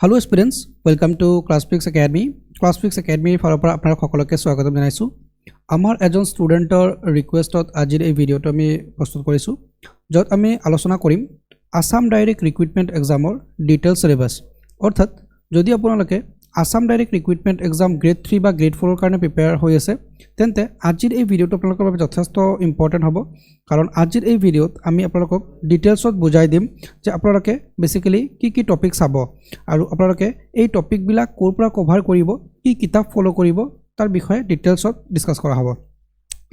Hello students, welcome to Classfix Academy. Classfix Academy ফালৰ পৰা আপোনাক সকলোকে স্বাগতম জনাইছো। আমাৰ এজন ষ্টুডেন্টৰ ৰিকুৱেষ্টত আজিৰ এই ভিডিওটো আমি প্ৰস্তুত কৰিছো যত আমি আলোচনা কৰিম আসাম ডাইৰেক্ট ৰিক্ৰুটমেন্ট এক্সামৰ ডিটেইল সিলেবাস। অৰ্থাৎ যদি আপোনালোকে Assam direct recruitment exam grade 3 বা গ্ৰেড 4 ৰ কাৰণে প্ৰিপেয়াৰ হৈ আছে তেন্তে আজিৰ এই ভিডিওটো আপোনালোকৰ বাবে যথেষ্ট ইম্পৰ্টেন্ট হ'ব কাৰণ আজিৰ এই ভিডিওত আমি আপোনালোকক ডিটেইলছত বুজাই দিম যে আপোনালোকে বেসিক্যালি কি টপিক চাব আৰু আপোনালোকে এই টপিক বিলাক কোৰ পৰা কভাৰ কৰিব কি কিতাপ ফলো কৰিব তাৰ বিষয়ে ডিটেইলছত ডিসকাস কৰা হ'ব।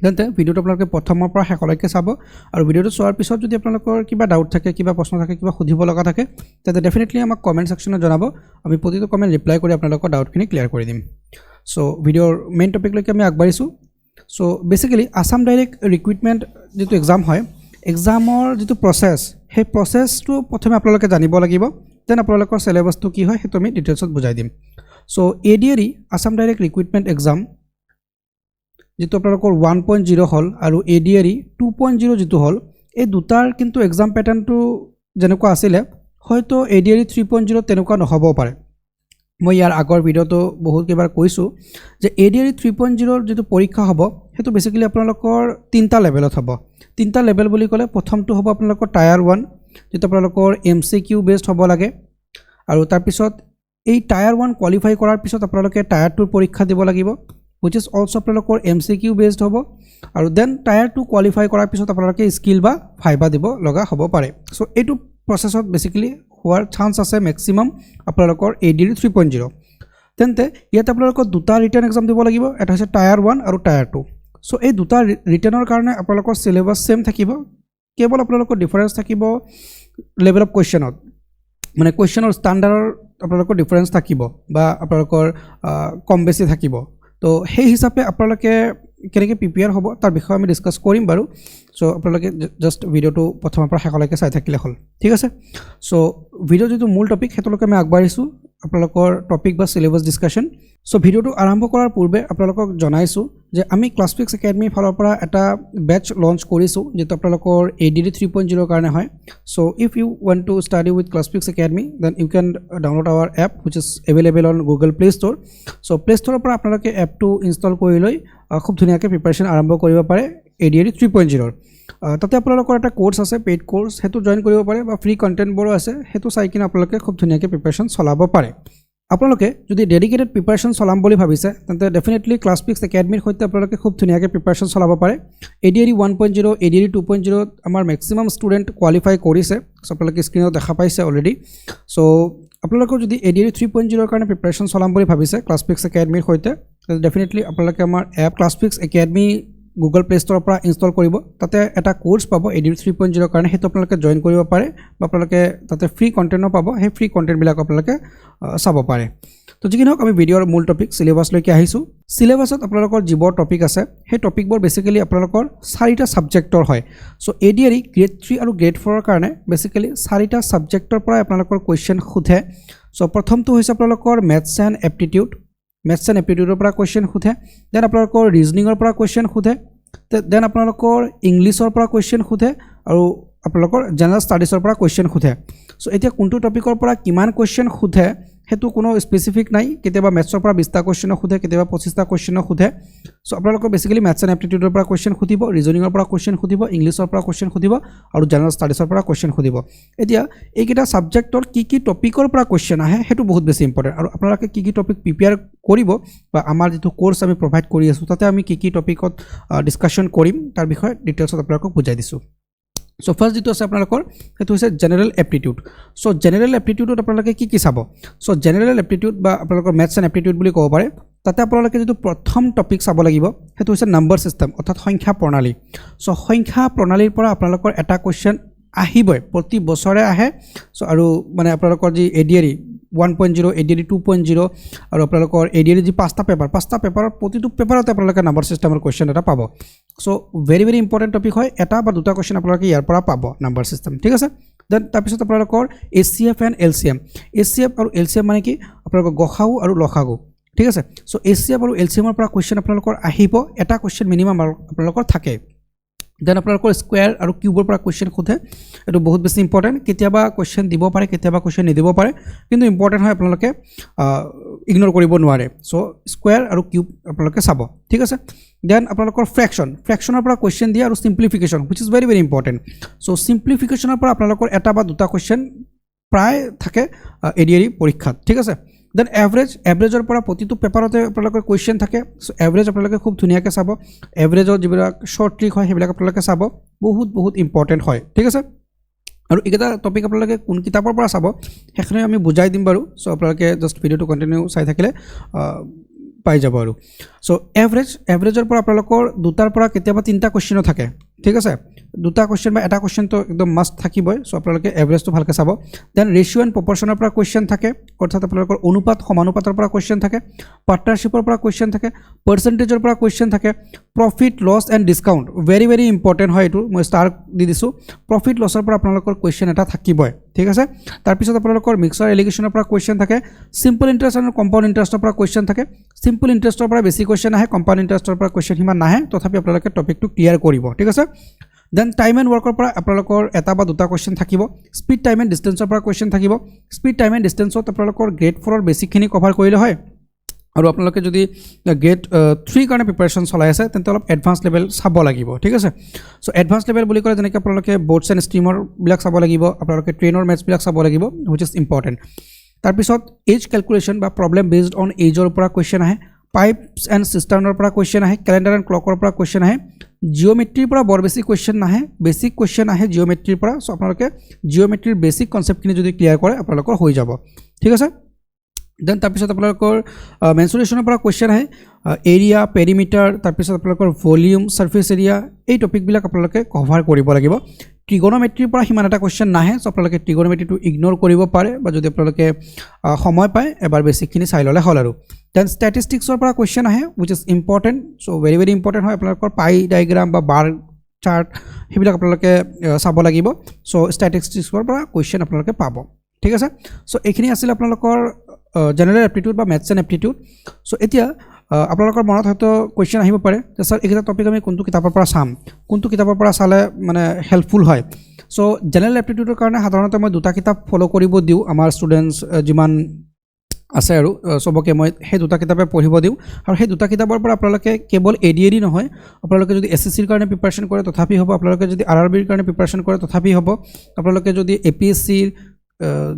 তেন্তে ভিডিওটো আপোনালোকে প্ৰথমৰ পৰা শেষলৈকে চাব আৰু ভিডিওটো চোৱাৰ পিছত যদি আপোনালোকৰ কিবা ডাউট থাকে কিবা প্ৰশ্ন থাকে কিবা সুধিব লগা থাকে তেন্তে ডেফিনেটলি আমাক কমেন্ট সেকশনত জনাব। আমি প্ৰতিটো কমেন্ট ৰিপ্লাই কৰি আপোনালোকৰ ডাউটখিনি ক্লিয়াৰ কৰি দিম। সো ভিডিওৰ মেইন টপিক লৈকে আমি আগবাঢ়িছো। So basically Assam direct recruitment যেটো এক্সাম হয় এক্সামৰ যেটো প্ৰসেস সেই প্ৰসেসটো প্ৰথমে আপোনালোকে জানিব লাগিব দেন আপোনালোকৰ সিলেবাসটো কি হয় হেতু আমি ডিটেইলছত বুজাই দিম। So ADRE Assam direct recruitment exam যেটো আপোনালোকৰ 1.0 হল আৰু এডিআৰই 2.0 যেটো হল এই দুটাৰ কিন্তু এক্সাম প্যাটাৰ্নটো যেনেকুৱা আছিল হয়তো এডিআৰই 3.0 তেনেকুৱা নহব পাৰে। মই ইয়াৰ আগৰ ভিডিওটো বহুত কেবাৰ কৈছো যে এডিআৰই 3.0 যেটো পৰীক্ষা হ'ব হেতু বেসিক্যালি আপোনালোকৰ তিনটা লেভেলত হ'ব। তিনটা লেভেল বুলি ক'লে প্ৰথমটো হ'ব আপোনালোকৰ টায়াৰ 1 যেটো আপোনালোকৰ এমসিকিউ বেসড হ'ব লাগে আৰু তাৰ পিছত এই টায়াৰ 1 কোৱালিফাই কৰাৰ পিছত আপোনালোকে টায়াৰ 2 পৰীক্ষা দিব লাগিব which is also আপোনালোকৰ এমসিকিউ বেসড হ'ব আৰু দেন টায়াৰ 2 কোৱালিফাই কৰাৰ পিছত আপোনালোকে স্কিল বা ভাইবা দিব লগা হ'ব পাৰে। সো এইটো প্ৰসেসত বেসিক্যালি হোৱাৰ চান্স আছে ম্যাক্সিমাম আপোনালোকৰ এডিআৰই 3.0। তেন্তে ইয়াত আপোনালোকৰ দুটা ৰিটেন এক্সাম দিব লাগিব, এটা হৈছে টায়াৰ 1 আৰু টায়াৰ 2। সো এই দুটা ৰিটেনৰ কাৰণে আপোনালোকৰ সিলেবাস সেম থাকিব, কেৱল আপোনালোকৰ ডিফাৰেন্স থাকিব লেভেল অফ কোৱেশ্চনত, মানে কোৱেশ্চনৰ ষ্টাণ্ডাৰ্ডৰ আপোনালোকৰ ডিফাৰেন্স থাকিব বা আপোনালোকৰ কম বেছি থাকিব। তো সেই হিচাপে আপোনালোকে কেনেকৈ প্ৰিপেয়াৰ হ'ব তাৰ বিষয়ে আমি ডিসকাস কৰিম বাৰু। সো আপোনালোকে জাস্ট ভিডিওটো প্ৰথমৰ পৰা শেষলৈকে চাই থাকিলে হ'ল, ঠিক আছে। সো ভিডিও যেটো মূল টপিক হেতলৈকে আমি আগবাঢ়িছো আপোনালোকৰ টপিক বা সিলেবাস ডিসকাশন। সো ভিডিওটো আৰম্ভ কৰাৰ পূৰ্বে আপোনালোকক জনাইছো যে আমি ক্লাছফিক্স একাডেমি ফালৰ পৰা এটা বেচ লঞ্চ কৰিছো যেটো আপোনালোকৰ এডিআৰই 3.0 ৰ কাৰণে হয়। So if you want to study with Classfix Academy then you can download our app which is available on Google Play Store. So Play Store পৰা আপোনালোকে এপটো ইনষ্টল কৰি লৈ খুব ধুনীয়াকৈ প্ৰিপাৰেচন আৰম্ভ কৰিব পাৰে এডিআৰই 3.0 ৰ। তাতে আপোনালোকৰ এটা কোৰ্স আছে পেইড কোৰ্স হেতু জয়েন কৰিব পাৰে বা ফ্ৰী কন্টেন্টবোৰো আছে হেতু চাই কিনে আপোনালোকে খুব ধুনীয়াকৈ প্ৰিপাৰেচন চলাব পাৰে। আপোনালোকে যদি ডেডিকেটেড প্ৰিপাৰেচন চলাম বুলি ভাবিছে তেন্তে ডেফিনেটলি ক্লাছফিক্স একাডেমিৰ সৈতে আপোনালোকে খুব ধুনীয়াকৈ প্ৰিপাৰেচন চলাব পাৰে। এডিআৰই 1.0 এডিআৰই 2.0 আমাৰ ম্যাক্সিমাম ষ্টুডেন্ট কোৱালিফাই কৰিছে, সো আপোনালোকে স্ক্ৰিনত দেখা পাইছে অলৰেডি। সো আপোনালোকৰ যদি এডিআৰই 3.0 ৰ কাৰণে প্ৰিপাৰেচন চলাম বুলি ভাবিছে ক্লাছফিক্স একাডেমিৰ সৈতে ডেফিনেটলি আপোনালোকে আমাৰ app Classfix academy Google Play Store পৰা ইনষ্টল কৰিব, তাতে এটা কোৰ্স পাব এডিআৰই 3.0 ৰ কাৰণে হেতু আপোনালোকে জয়েন কৰিব পাৰে বা আপোনালোকে তাতে ফ্ৰী কন্টেন্টও পাব, সেই ফ্ৰী কন্টেন্ট বিলাক আপোনালোকে চাব পাৰে। তো যিকি নহওক আমি ভিডিওৰ মূল টপিক সিলেবাস লৈকে আহিছো। সিলেবাসত আপোনালোকৰ যিবোৰ টপিক আছে সেই টপিকবোৰ বেসিক্যালি আপোনালোকৰ 4টা সাবজেক্টৰ হয়। সো এডিআৰই গ্ৰেড 3 আৰু গ্ৰেড 4 ৰ কাৰণে বেসিক্যালি 4টা সাবজেক্টৰ পৰা আপোনালোকৰ কোৱেশ্চন খুধে। সো প্ৰথমটো হৈছে আপোনালোকৰ maths and aptitude, maths and এপ্টিটিউডৰ পৰা কোৱেশ্চন খুধে, দেন আপোনালোকৰ ৰিজনিঙৰ পৰা কোৱেশ্চন খুধে, দেন আপোনালোকৰ ইংলিছৰ পৰা কোৱেশ্চন খুধে আৰু আপোনালোকৰ জেনাৰেল ষ্টাডিজৰ পৰা কোৱেশ্চন খুধে। সো এতিয়া কোনটো টপিকৰ পৰা কিমান কোৱেশ্চন খুধে হেতু কোনো স্পেসিফিক নাই, কেতিয়াবা মেথছৰ পৰা 20টা কোৱেশ্চন খুধে, কেতিয়াবা 25টা কোৱেশ্চন খুধে। সো আপোনালোকৰ বেসিক্যালি মেথছ এণ্ড এপ্টিটিউডৰ পৰা কোৱেশ্চন খুধিব, ৰিজনিঙৰ পৰা কোৱেশ্চন খুধিব, ইংলিছৰ পৰা কোৱেশ্চন খুধিব আৰু জেনাৰেল ষ্টাডিজৰ পৰা কোৱেশ্চন খুধিব। এতিয়া এইকেইটা সাবজেক্টৰ কি টপিকৰ পৰা কোৱেশ্চন আহে হেতু বহুত বেছি ইম্পৰ্টেন্ট আৰু আপোনালোকে কি টপিক প্ৰিপেয়াৰ কৰিব বা আমাৰ যেটো কোৰ্স আমি প্ৰভাইড কৰি আছো তাতে আমি কি টপিকত ডিসকাশন কৰিম তাৰ বিষয়ে ডিটেইলছত আপোনালোকক বুজাই দিছো। সো ফাৰ্স্ট যেটো আছে আপোনালোকৰ হেতু হৈছে জেনাৰেল এপ্টিটিউড। সো জেনাৰেল এপ্টিটিউডত আপোনালোকে কি চাব? সো জেনাৰেল এপ্টিটিউড বা আপোনালোকৰ মেথছ এণ্ড এপ্টিটিউড বুলি ক'ব পাৰে, তাতে আপোনালোকে যেটো প্ৰথম টপিক চাব লাগিব হেতু হৈছে নাম্বাৰ সিস্টেম অৰ্থাৎ সংখ্যা প্ৰণালী। সো সংখ্যা প্ৰণালীৰ পৰা আপোনালোকৰ এটা কোৱেশ্চন আহিবই, প্ৰতি বছৰে আহে। সো আৰু মানে আপোনালোকৰ যি এডিআৰই 1.0 এডিআৰই 2.0 আৰু আপোনালোকৰ এডিআৰই যি পাঁচটা পেপাৰৰ প্ৰতিটো পেপাৰতে আপোনালোকে নাম্বাৰ সিস্টেমৰ কোৱেশ্চন এটা পাব। সো ভেৰি ইম্পৰ্টেন্ট টপিক হয়, এটা বা দুটা কোৱেশ্চন আপোনালোকে ইয়াৰ পৰা পাব নাম্বাৰ সিস্টেম, ঠিক আছে। দেন তাৰপিছত আপোনালোকৰ এচিএফ এণ্ড এলচিএম। এচিএফ আৰু এলচিএম মানে কি আপোনালোকৰ গসাগু আৰু লসাগু, ঠিক আছে। সো এচিএফ আৰু এলচিএমৰ পৰা কোৱেশ্চন আপোনালোকৰ আহিব, এটা কোৱেশ্চন মিনিমাম আপোনালোকৰ থাকে। দেন আপোনালোকৰ স্কুৱেৰ আৰু কিউবৰ পৰা কুৱেশ্যন সোধে এইটো বহুত বেছি ইম্পৰ্টেণ্ট কেতিয়াবা কুৱেশ্যন দিব পাৰে কেতিয়াবা কুৱেশ্যন নিদিব পাৰে কিন্তু ইম্পৰ্টেণ্ট হয় আপোনালোকে ইগনোৰ কৰিব নোৱাৰে চ' স্কুৱেৰ আৰু কিউব আপোনালোকে চাব ঠিক আছে দেন আপোনালোকৰ ফ্ৰেকশ্যনৰ পৰা কুৱেশ্যন দিয়ে আৰু simplification which is very very important so' চিম্প্লিফিকেশ্যনৰ পৰা আপোনালোকৰ এটা বা দুটা কুৱেশ্যন প্ৰায় থাকে এডিআৰই পৰীক্ষাত ঠিক আছে দেন এভাৰেজৰ পৰা প্ৰতিটো পেপাৰতে আপোনালোকৰ কুৱেশ্যন থাকে চ' এভাৰেজ আপোনালোকে খুব ধুনীয়াকৈ চাব এভাৰেজৰ যিবিলাক শ্বৰ্ট ট্ৰিক হয় সেইবিলাক আপোনালোকে চাব বহুত ইম্পৰ্টেণ্ট হয় ঠিক আছে আৰু এইকেইটা টপিক আপোনালোকে কোন কিতাপৰ পৰা চাব সেইখিনি আমি বুজাই দিম বাৰু চ' আপোনালোকে জাষ্ট ভিডিঅ'টো কণ্টিনিউ চাই থাকিলে পাই যাব আৰু চ' এভাৰেজৰ পৰা আপোনালোকৰ দুটাৰ পৰা কেতিয়াবা তিনিটা কুৱেশ্যনো থাকে ঠিক আছে দুটা কুৱেশ্যন বা এটা কুৱেশ্যনটো একদম মাষ্ট থাকিবই চ' আপোনালোকে এভাৰেজটো ভালকৈ চাব দেন ৰেচিঅ' এণ্ড প্ৰপৰ্চনৰ পৰা কুৱেশ্যন থাকে অৰ্থাৎ আপোনালোকৰ অনুপাত সমানুপাতৰ পৰা কুৱেশ্যন থাকে পাৰ্টনাৰশ্বিপৰ পৰা কুৱেশ্যন থাকে পাৰ্চেণ্টেজৰ পৰা কুৱেশ্যন থাকে profit loss and discount very very important হয় এইটো মই ষ্টাৰ দি দিছোঁ প্ৰফিট লছৰ পৰা আপোনালোকৰ কুৱেশ্যন এটা থাকিবই ঠিক আছে তাৰপিছত আপোনালোকৰ মিক্সাৰ এলিগেশ্যনৰ পৰা কুৱেশ্যন থাকে চিম্পল ইণ্টাৰেষ্ট আৰু কম্পাউণ্ড ইণ্টাৰেষ্টৰ পৰা কুৱেশ্যন থাকে চিম্পল ইণ্টাৰেষ্টৰ পৰা বেছি কুৱেশ্যন আহে কম্পাউণ্ড ইণ্টাৰেষ্টৰ পৰা কুৱেশ্যন সিমান নাহে তথাপি আপোনালোকে টপিকটো ক্লিয়াৰ কৰিব ঠিক আছে দেন টাইম এণ্ড ৱৰ্কৰ পৰা আপোনালোকৰ এটা বা দুটা কুৱেশ্যন থাকিব স্পীড টাইম এণ্ড ডিষ্টেঞ্চৰ পৰা কুৱেশ্যন থাকিব স্পীড টাইম এণ্ড ডিষ্টেঞ্চত আপোনালোকৰ গ্ৰেড 4ৰ বেছিকখিনি কভাৰ কৰিলে হয় আৰু আপোনালোকে যদি গ্ৰেড 3 কাৰণে প্ৰিপাৰেশ্যন চলাই আছে তেন্তে অলপ এডভান্স লেভেল চাব লাগিব ঠিক আছে চ' এডভান্স লেভেল বুলি ক'লে যেনেকৈ আপোনালোকে বৰ্ডছ এণ্ড ষ্ট্ৰীমৰবিলাক চাব লাগিব আপোনালোকে ট্ৰেইনৰ মেথছবিলাক চাব লাগিব হুইচ ইজ ইম্পৰ্টেণ্ট তাৰপিছত এজ কেলকুলেশ্যন বা প্ৰব্লেম বেছড অন এজৰ পৰা কুৱেশ্যন আহে পাইপছ এণ্ড চিষ্টাৰ্ণৰ পৰা কুৱেশ্যন আহে কেলেণ্ডাৰ এণ্ড ক্লকৰ পৰা কুৱেশ্যন আহে জিঅ'মেট্ৰিৰ পৰা বৰ বেছি কুৱেশ্যন নাহে বেছিক কুৱেশ্যন আহে জিঅ'মেট্ৰিৰ পৰা চ' আপোনালোকে জিঅ'মেট্ৰিৰ বেছিক কনচেপ্টখিনি যদি ক্লিয়াৰ কৰে আপোনালোকৰ হৈ যাব ঠিক আছে দেন তাৰপিছত আপোনালোকৰ মেনচুৰেশ্যনৰ পৰা কুৱেশ্যন আহে এৰিয়া পেৰিমিটাৰ তাৰপিছত আপোনালোকৰ ভলিউম ছাৰ্ফেচ এৰিয়া এই টপিকবিলাক আপোনালোকে কভাৰ কৰিব লাগিব ট্ৰিগন'মেট্ৰিৰ পৰা সিমান এটা কুৱেশ্যন নাহে চ' আপোনালোকে ট্ৰিগন'মেট্ৰিটো ইগন'ৰ কৰিব পাৰে বা যদি আপোনালোকে সময় পায় এবাৰ বেছিকখিনি চাই ল'লে হ'ল আৰু দেন ষ্টেটিষ্টিক্সৰ পৰা কুৱেশ্যন আহে which is important so' very very important হয় আপোনালোকৰ পাই ডায়েগ্ৰাম বা বাৰ চাৰ্ট সেইবিলাক আপোনালোকে চাব লাগিব চ' ষ্টেটিষ্টিক্সৰ পৰা কুৱেশ্যন আপোনালোকে পাব ঠিক আছে চ' এইখিনি আছিল আপোনালোকৰ জেনেৰেল এপ্টিটিউড বা মেথছ এণ্ড এপ্টিটিউড চ' এতিয়া আপোনালোকৰ মনত হয়তো কুৱেশ্যন আহিব পাৰে যে ছাৰ এইকেইটা টপিক আমি কোনটো কিতাপৰ পৰা চাম কোনটো কিতাপৰ পৰা চালে মানে হেল্পফুল হয় চ' জেনেৰেল এপ্টিটিউডৰ কাৰণে সাধাৰণতে মই দুটা কিতাপ ফ'ল' কৰিব দিওঁ আমাৰ ষ্টুডেণ্টছ যিমান আছে আৰু চবকে মই সেই দুটা কিতাপে পঢ়িব দিওঁ আৰু সেই দুটা কিতাপৰ পৰা আপোনালোকে কেৱল এডিআৰই নহয় আপোনালোকে যদি এছএছচিৰ কাৰণে প্ৰিপাৰেশ্যন কৰে তথাপি হ'ব আপোনালোকে যদি আৰআৰবিৰ কাৰণে প্ৰিপাৰেশ্যন কৰে তথাপি হ'ব আপোনালোকে যদি এপিএছচিৰ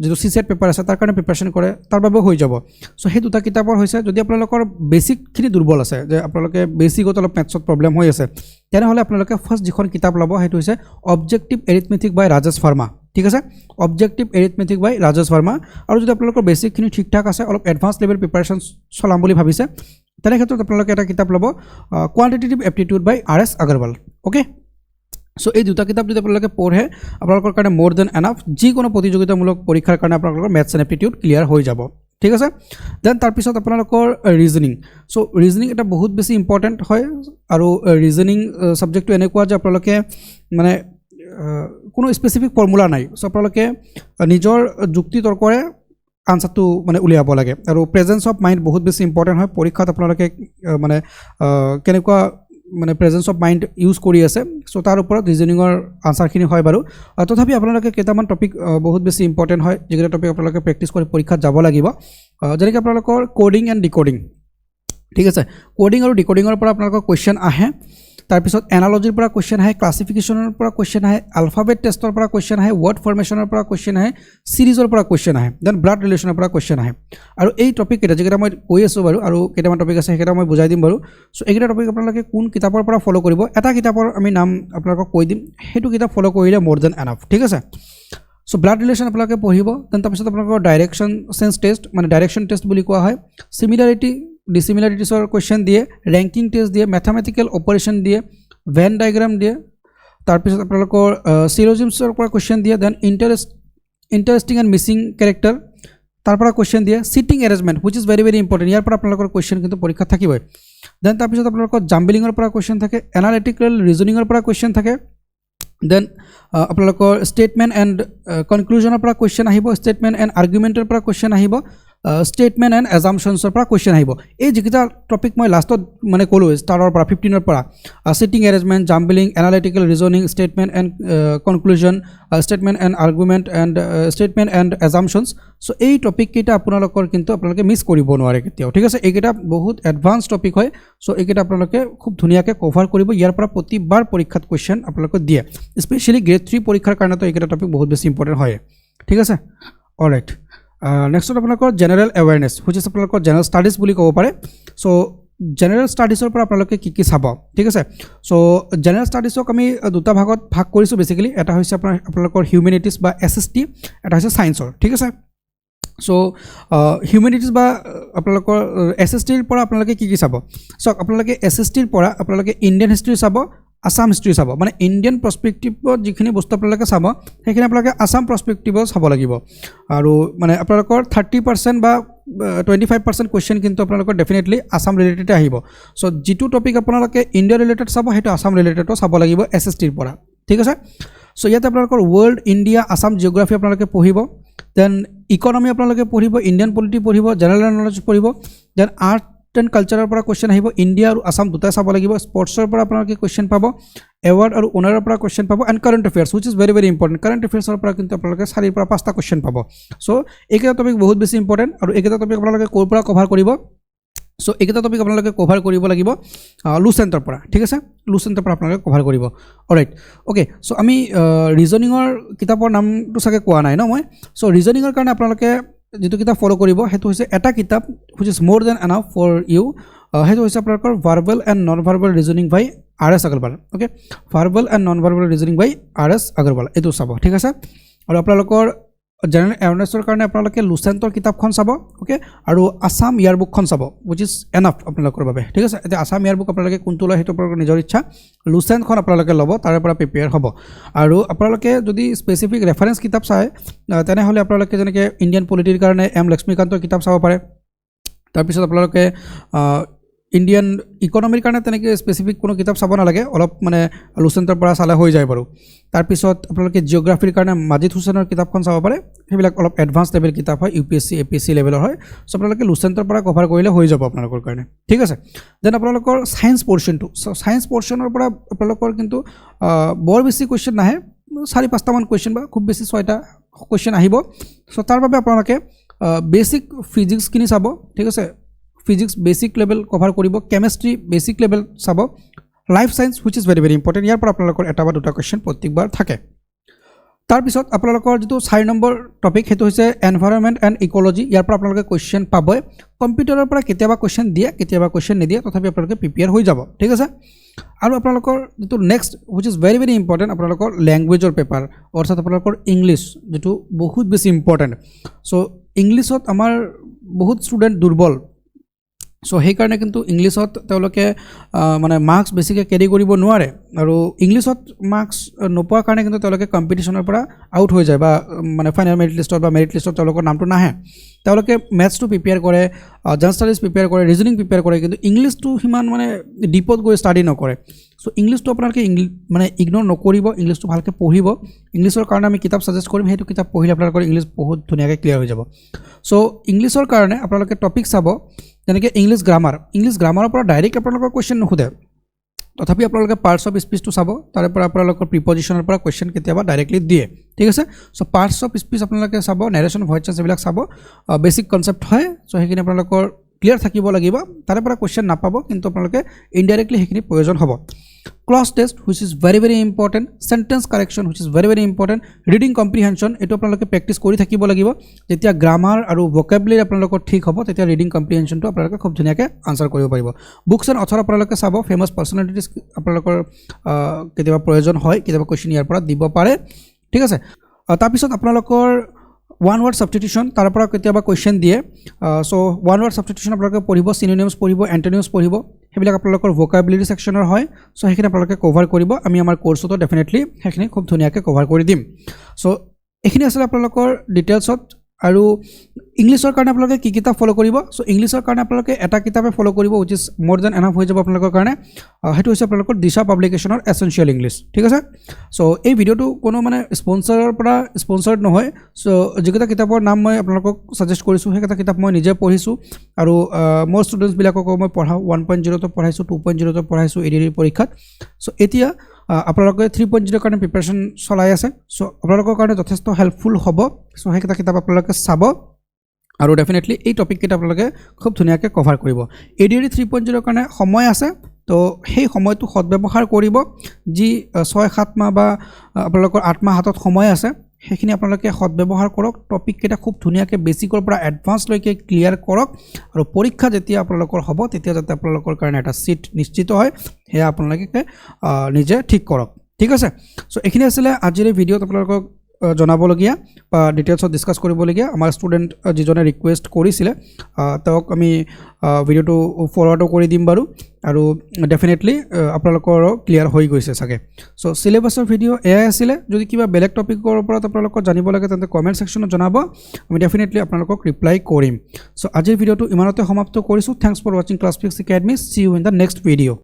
যিটো চিছেট পেপাৰ আছে তাৰ কাৰণে প্ৰিপাৰেশ্যন কৰে তাৰ বাবেও হৈ যাব চ' সেই দুটা কিতাপৰ হৈছে যদি আপোনালোকৰ বেছিকখিনি দুৰ্বল আছে যে আপোনালোকে বেছিকত অলপ মেথছত প্ৰব্লেম হৈ আছে তেনেহ'লে আপোনালোকে ফাৰ্ষ্ট যিখন কিতাপ ল'ব সেইটো হৈছে অবজেক্টিভ এৰিথমেটিক বাই ৰাজেশ ভাৰ্মা ঠিক আছে অবজেক্টিভ এৰিথমেটিক বাই ৰাজেশ ভাৰ্মা আৰু যদি আপোনালোকৰ বেছিকখিনি ঠিক ঠাক আছে অলপ এডভান্স লেভেল প্ৰিপাৰেশ্যন চলাম বুলি ভাবিছে তেনে ক্ষেত্ৰত আপোনালোকে এটা কিতাপ ল'ব কোৱান্টিটেটিভ এপ্টিটিউড বাই আৰ.এছ. আগৰৱাল অ'কে চ' এই দুটা কিতাপ যদি আপোনালোকে পঢ়ে আপোনালোকৰ কাৰণে মোৰ দেন এনাফ যিকোনো প্ৰতিযোগিতামূলক পৰীক্ষাৰ কাৰণে আপোনালোকৰ মেথছ এণ্ড এপ্টিটিউড ক্লিয়াৰ হৈ যাব ঠিক আছে দেন তাৰপিছত আপোনালোকৰ ৰিজনিং চ' ৰিজনিং এটা বহুত বেছি ইম্পৰ্টেণ্ট হয় আৰু ৰিজনিং ছাবজেক্টটো এনেকুৱা যে আপোনালোকে মানে কোনো স্পেচিফিক ফৰ্মুলা নাই চ' আপোনালোকে নিজৰ যুক্তি তৰ্কৰে আনচাৰটো মানে উলিয়াব লাগে আৰু প্ৰেজেঞ্চ অফ মাইণ্ড বহুত বেছি ইম্পৰ্টেণ্ট হয় পৰীক্ষাত আপোনালোকে মানে কেনেকুৱা মানে প্ৰেজেঞ্চ অফ মাইণ্ড ইউজ কৰি আছে চ' তাৰ ওপৰত ৰিজনিঙৰ আনচাৰখিনি হয় বাৰু তথাপি আপোনালোকে কেইটামান টপিক বহুত বেছি ইম্পৰ্টেণ্ট হয় যিকেইটা টপিক আপোনালোকে প্ৰেক্টিছ কৰি পৰীক্ষাত যাব লাগিব যেনেকৈ আপোনালোকৰ কোডিং এণ্ড ডিকোডিং ঠিক আছে কোডিং আৰু ডিকোডিঙৰ পৰা আপোনালোকৰ কুৱেশ্যন আহে তাৰপিছত এনালজিৰ পৰা কুৱেশ্যন আহে ক্লাছিফিকেশ্যনৰ পৰা কুৱেশ্যন আহে আলফাবেট টেষ্টৰ পৰা কুৱেশ্যন আহে ৱৰ্ড ফৰ্মেশ্যনৰ পৰা কুৱেশ্যন আহে ছিৰিজৰ পৰা কুৱেশ্যন আহে দেন ব্লাড ৰিলেশ্যনৰ পৰা কুৱেশ্যন আহে আৰু এই টপিককেইটা যিকেইটা মই কৈ আছোঁ বাৰু আৰু কেইটামান টপিক আছে সেইকেইটা মই বুজাই দিম বাৰু চ' এইকেইটা টপিক আপোনালোকে কোন কিতাপৰ পৰা ফ'ল' কৰিব এটা কিতাপৰ আমি নাম আপোনালোকক কৈ দিম সেইটো কিতাপ ফ'ল' কৰিলে মোৰ দেন এনাফ ঠিক আছে চ' ব্লাড ৰিলেশ্যন আপোনালোকে পঢ়িব দেন তাৰপিছত আপোনালোকৰ ডাইৰেকশ্যন চেঞ্চ টেষ্ট মানে ডাইৰেকশ্যন টেষ্ট বুলি কোৱা হয় চিমিলাৰিটি ডিচিমিলাৰিটিছৰ কুৱেশ্যন দিয়ে ৰেংকিং টেষ্ট দিয়ে মেথামেটিকেল অপাৰেশ্যন দিয়ে ভেন ডায়েগ্ৰাম দিয়ে তাৰপিছত আপোনালোকৰ চিৰজিমছৰ পৰা কুৱেশ্যন দিয়ে then interesting and missing character তাৰ পৰা কুৱেশ্যন দিয়ে seating arrangement which is very very important ইয়াৰ পৰা আপোনালোকৰ কুৱেশ্যন কিন্তু পৰীক্ষাত থাকিবই দেন তাৰপিছত আপোনালোকৰ জাম্বলিঙৰ পৰা কুৱেশ্যন থাকে এনালিটিকেল ৰিজনিঙৰ পৰা কুৱেশ্যন থাকে দেন আপোনালোকৰ ষ্টেটমেণ্ট এণ্ড কনক্লুজনৰ পৰা কুৱেশ্যন আহিব ষ্টেটমেণ্ট এণ্ড আৰ্গুমেণ্টৰ পৰা কুৱেশ্যন আহিব ষ্টেটমেণ্ট এণ্ড এজাম্পশ্যনছৰ পৰা কুৱেশ্যন আহিব এই যিকেইটা টপিক মই লাষ্টত মানে ক'লোঁ ষ্টাৰৰ পৰা 15ৰ পৰা seating arrangement jumbling analytical reasoning statement and conclusion statement and argument and statement and assumptions so' এই টপিককেইটা আপোনালোকৰ কিন্তু আপোনালোকে মিছ কৰিব নোৱাৰে কেতিয়াও ঠিক আছে এইকেইটা বহুত এডভান্স টপিক হয় চ' এইকেইটা আপোনালোকে খুব ধুনীয়াকৈ কভাৰ কৰিব ইয়াৰ পৰা প্ৰতিবাৰ পৰীক্ষাত কুৱেশ্যন আপোনালোকে দিয়ে স্পেচিয়েলি গ্ৰেড 3 পৰীক্ষাৰ কাৰণেতো এইকেইটা টপিক বহুত বেছি ইম্পৰ্টেণ্ট হয় ঠিক আছে অলৰাইট নেক্সট আপোনালোকৰ জেনেৰেল এৱেৰনেছ হুইচ ইজ আপোনালোকৰ জেনেৰেল ষ্টাডিজ বুলি ক'ব পাৰে চ' জেনেৰেল ষ্টাডিজৰ পৰা আপোনালোকে কি চাব ঠিক আছে চ' জেনেৰেল ষ্টাডিজক আমি দুটা ভাগত ভাগ কৰিছোঁ বেচিকেলি এটা হৈছে আপোনালোকৰ হিউমেনিটিজ বা SST এটা হৈছে ছায়েন্সৰ ঠিক আছে চ' হিউমেনিটিজ বা আপোনালোকৰ SSTৰ পৰা আপোনালোকে কি চাব চাওক আপোনালোকে SSTৰ পৰা আপোনালোকে ইণ্ডিয়ান হিষ্ট্ৰী চাব আসাম হিষ্ট্ৰী চাব মানে ইণ্ডিয়ান পাৰ্সপেক্টিভত যিখিনি বস্তু আপোনালোকে চাব সেইখিনি আপোনালোকে আসাম পাৰ্সপেক্টিভত চাব লাগিব আৰু মানে আপোনালোকৰ 30% বা 25% কুৱেশ্যন কিন্তু আপোনালোকৰ ডেফিনেটলি আসাম ৰিলেটেড আহিব চ' যিটো টপিক আপোনালোকে ইণ্ডিয়া ৰিলেটেড চাব সেইটো আসাম ৰিলেটেডো চাব লাগিব SSTৰ পৰা ঠিক আছে চ' ইয়াতে আপোনালোকৰ ৱৰ্ল্ড ইণ্ডিয়া আসাম জিঅ'গ্ৰাফী আপোনালোকে পঢ়িব দেন ইকনমি আপোনালোকে পঢ়িব ইণ্ডিয়ান পলিটি পঢ়িব জেনেৰেল নলেজ পঢ়িব দেন আৰ্ট এণ্ড কালচাৰৰ পৰা কুৱেশ্যন আহিব ইণ্ডিয়া আৰু আসাম দুটাই চাব লাগিব স্পৰ্টছৰ পৰা আপোনালোকে কুৱেশ্যন পাব এৱাৰ্ড আৰু অনাৰৰ পৰা কুৱেশ্যন পাব and current affairs which is very very important current এফেয়াৰ্ছৰ পৰা কিন্তু আপোনালোকে 4 পৰা 5টা কুৱেশ্যন পাব চ' এইকেইটা টপিক বহুত বেছি ইম্পৰ্টেণ্ট আৰু এইকেইটা টপিক আপোনালোকে ক'ৰ পৰা কভাৰ কৰিব চ' এইকেইটা টপিক আপোনালোকে কভাৰ কৰিব লাগিব লুচেণ্টৰ পৰা ঠিক আছে লুচেণ্টৰ পৰা আপোনালোকে কভাৰ কৰিব অলৰাইট অ'কে চ' আমি ৰিজনিঙৰ কিতাপৰ নামটো চাগে কোৱা নাই ন মই চ' ৰিজনিঙৰ কাৰণে আপোনালোকে যেটো কিতাপ ফলো কৰিব হেতু হৈছে এটা কিতাপ হুইচ ইজ মোৰ দেন এনাফ ফৰ ইউ হেতু হৈছে আপোনালোকৰ verbal and non verbal reasoning by RS Agarwal okay verbal and non verbal reasoning by RS Agarwal এইটো চাব ঠিক আছে আৰু আপোনালোকৰ জেনেৰেল এৱাৰনেছৰ কাৰণে আপোনালোকে লুচেণ্টৰ কিতাপখন চাব ওকে আৰু আসাম ইয়াৰবুকখন চাব হুইচ ইজ এনাফ আপোনালোকৰ বাবে ঠিক আছে এতিয়া আসাম ইয়াৰবুক আপোনালোকে কোনটো লয় সেইটো আপোনালোকৰ নিজৰ ইচ্ছা লুচেণ্টখন আপোনালোকে ল'ব তাৰে পৰা প্ৰিপেয়াৰ হ'ব আৰু আপোনালোকে যদি স্পেচিফিক ৰেফাৰেঞ্চ কিতাপ চায় তেনেহ'লে আপোনালোকে যেনেকৈ ইণ্ডিয়ান পলিটিৰ কাৰণে লক্ষ্মীকান্তৰ কিতাপ চাব পাৰে তাৰপিছত আপোনালোকে ইণ্ডিয়ান ইকনমিৰ কাৰণে তেনেকৈ স্পেচিফিক কোনো কিতাপ চাব নালাগে অলপ মানে লুচেণ্টৰ পৰা চালে হৈ যায় বাৰু তাৰপিছত আপোনালোকে জিঅ'গ্ৰাফীৰ কাৰণে মাজিদ হুছেইনৰ কিতাপখন চাব পাৰে সেইবিলাক অলপ এডভান্স লেভেল কিতাপ হয় UPSC APSC লেভেলৰ হয় চ' আপোনালোকে লুচেণ্টৰ পৰা কভাৰ কৰিলে হৈ যাব আপোনালোকৰ কাৰণে ঠিক আছে দেন আপোনালোকৰ ছায়েন্স পৰ্শ্যনটো ছায়েন্স পৰ্শ্যনৰ পৰা আপোনালোকৰ কিন্তু বৰ বেছি কুৱেশ্যন নাহে 4-5টামান কুৱেশ্যন বা খুব বেছি 6টা কুৱেশ্যন আহিব চ' তাৰ বাবে আপোনালোকে বেছিক ফিজিক্সখিনি চাব ঠিক আছে ফিজিক্স বেছিক লেভেল কভাৰ কৰিব কেমেষ্ট্ৰি বেছিক লেভেল চাব life science which is very very important ইয়াৰ পৰা আপোনালোকৰ এটা বা দুটা কুৱেশ্যন প্ৰত্যেকবাৰ থাকে তাৰপিছত আপোনালোকৰ যিটো 4 নম্বৰ টপিক সেইটো হৈছে এনভাইৰনমেণ্ট এণ্ড ইক'লজি ইয়াৰ পৰা আপোনালোকে কুৱেশ্যন পাবই কম্পিউটাৰৰ পৰা কেতিয়াবা কুৱেশ্যন দিয়ে কেতিয়াবা কুৱেশ্যন নিদিয়ে তথাপি আপোনালোকে প্ৰিপেয়াৰ হৈ যাব ঠিক আছে আৰু আপোনালোকৰ যিটো next which is very very important আপোনালোকৰ লেংগুৱেজৰ পেপাৰ অৰ্থাৎ আপোনালোকৰ ইংলিছ যিটো বহুত বেছি ইম্পৰ্টেণ্ট চ' ইংলিছত আমাৰ বহুত ষ্টুডেণ্ট দুৰ্বল চ' সেইকাৰণে কিন্তু ইংলিছত তেওঁলোকে মানে মাৰ্কছ বেছিকৈ কেৰি কৰিব নোৱাৰে আৰু ইংলিছত মাৰ্কছ নোপোৱাৰ কাৰণে কিন্তু তেওঁলোকে কম্পিটিশ্যনৰ পৰা আউট হৈ যায় বা মানে ফাইনেল মেৰিট লিষ্টত বা মেৰিট লিষ্টত তেওঁলোকৰ নামটো নাহে তেওঁলোকে মেথছটো প্ৰিপেয়াৰ কৰে জেনেৰেল ষ্টাডিজ প্ৰিপেয়াৰ কৰে ৰিজনিং প্ৰিপেয়াৰ কৰে কিন্তু ইংলিছটো সিমান মানে ডিপত গৈ ষ্টাডি নকৰে চ' ইংলিছটো আপোনালোকে মানে ইগন'ৰ নকৰিব ইংলিছটো ভালকৈ পঢ়িব ইংলিছৰ কাৰণে আমি কিতাপ ছাজেষ্ট কৰিম সেইটো কিতাপ পঢ়িলে আপোনালোকৰ ইংলিছ বহুত ধুনীয়াকৈ ক্লিয়াৰ হৈ যাব চ' ইংলিছৰ কাৰণে আপোনালোকে টপিক চাব যেনেকৈ ইংলিছ গ্ৰামাৰৰ পৰা ডাইৰেক্ট আপোনালোকৰ কুৱেশ্যন নুসুধে তথাপি আপোনালোকে পাৰ্টছ অফ স্পীচটো চাব তাৰে পৰা আপোনালোকৰ প্ৰিপজিশ্যনৰ পৰা কুৱেশ্যন কেতিয়াবা ডাইৰেক্টলি দিয়ে ঠিক আছে চ' পাৰ্টছ অফ স্পীচ আপোনালোকে চাব নেৰেশ্যন ভইচেছ এইবিলাক চাব বেছিক কনচেপ্ট হয় চ' সেইখিনি আপোনালোকৰ ক্লিয়াৰ থাকিব লাগিব তাৰে পৰা কুৱেশ্যন নাপাব কিন্তু আপোনালোকে ইনডাইৰেক্টলি সেইখিনি প্ৰয়োজন হ'ব clause test which is very very important sentence correction which is very very important reading comprehension এইটো আপোনালোকে প্ৰেক্টিছ কৰি থাকিব লাগিব যেতিয়া গ্ৰামাৰ আৰু ভকেবুলাৰী আপোনালোকৰ ঠিক হ'ব তেতিয়া ৰিডিং কম্প্ৰিহেনশ্যনটো আপোনালোকে খুব ধুনীয়াকৈ আনচাৰ কৰিব পাৰিব বুকছ এণ্ড অথৰ আপোনালোকে চাব ফেমাছ পাৰ্চনেলিটিজ আপোনালোকৰ কেতিয়াবা প্ৰয়োজন হয় কেতিয়াবা কুৱেশ্যন ইয়াৰ পৰা দিব পাৰে ঠিক আছে তাৰপিছত আপোনালোকৰ ওৱান ৱাৰ্ড ছাবষ্টিটিউশ্যন তাৰ পৰা কেতিয়াবা কুৱেশ্যন দিয়ে চ' ওৱান ৱাৰ্ড ছাবষ্টিটিউশ্যন আপোনালোকে পঢ়িব চিনোনিমছ পঢ়িব এণ্টনিমছ পঢ়িব সেইবিলাক আপোনালোকৰ ভোকাবুলাৰী ছেকশ্যনৰ হয় চ' সেইখিনি আপোনালোকে কভাৰ কৰিব আমি আমাৰ কোৰ্চতো ডেফিনেটলি সেইখিনি খুব ধুনীয়াকৈ কভাৰ কৰি দিম চ' এইখিনি আছিলে আপোনালোকৰ ডিটেইলছত আৰু ইংলিছৰ কাৰণে আপোনালোকে কি কিতাপ ফলো কৰিব সো ইংলিছৰ কাৰণে আপোনালোকে এটা কিতাপে ফলো কৰিব which is more than enough হৈ যাব আপোনালোকৰ কাৰণে হেতু হৈছে আপোনালোকৰ দিশা পাব্লিকেশনৰ এসেনশিয়াল ইংলিছ ঠিক আছে সো এই ভিডিওটো কোনো মানে স্পন্সৰৰ পৰা স্পন্সৰ্ড নহয় সো যিকেইটা কিতাপৰ নাম মই আপোনালোকক সাজেষ্ট কৰিছো সেইকেইটা কিতাপ মই নিজে পঢ়িছো আৰু মোৰ ষ্টুডেন্টছ বিলাকক মই পঢ়াও 1.0 তো পঢ়াইছো 2.0 তো পঢ়াইছো এডিডি পৰীক্ষাত সো এতিয়া আপোনালোকে 3.0 কাৰণে প্ৰিপাৰেচন চলাই আছে সো আপোনালোকৰ কাৰণে যথেষ্ট হেল্পফুল হ'ব সো সেইকেইটা কিতাপ আপোনালোকে চাব আৰু ডেফিনেটলি এই টপিক কেইটা আপোনালোকে খুব ধুনিয়াকৈ কভাৰ কৰিব এডিডি 3.0 কাৰণে সময় আছে তো সেই সময়টো সদব্যৱহাৰ কৰিব যি 6-7 মাহ বা আপোনালোকৰ 8 মাহ হাতত সময় আছে সেইখিনি আপোনালোকে সদব্যৱহাৰ কৰক টপিক কেইটা খুব ধুনিয়াকৈ বেসিকৰ পৰা এডভান্স লৈকে ক্লিয়াৰ কৰক আৰু পৰীক্ষা যেতিয়া আপোনালোকৰ হ'ব তেতিয়া যাতে আপোনালোকৰ কাৰণে এটা সিট নিশ্চিত হয় হে আপোনালোকে নিজে ঠিক কৰক ঠিক আছে সো এখিনি আছিল আজিৰ ভিডিওত আপোনালোকক জনাবলগীয়া বা ডিটেইলছত ডিসকাস কৰিবলগীয়া আমাৰ ষ্টুডেন্ট যিজনে ৰিকুৱেষ্ট কৰিছিলে তেওঁক আমি ভিডিওটো ফৰৱাৰ্ড কৰি দিম বাৰু আৰু ডেফিনেটলি আপোনালোকৰ ক্লিয়াৰ হৈ গৈছে সাগে সো সিলেবাসৰ ভিডিও এয়া আছিল যদি কিবা বেলেগ টপিকৰ ওপৰত আপোনালোকক জানিব লাগে তেন্তে কমেন্ট সেকশনত জনাব আমি ডেফিনেটলি আপোনালোকক ৰিপ্লাই কৰিম সো আজিৰ ভিডিওটো ইমানতে সমাপ্ত কৰিছো thanks for watching class fix academy see you in the next video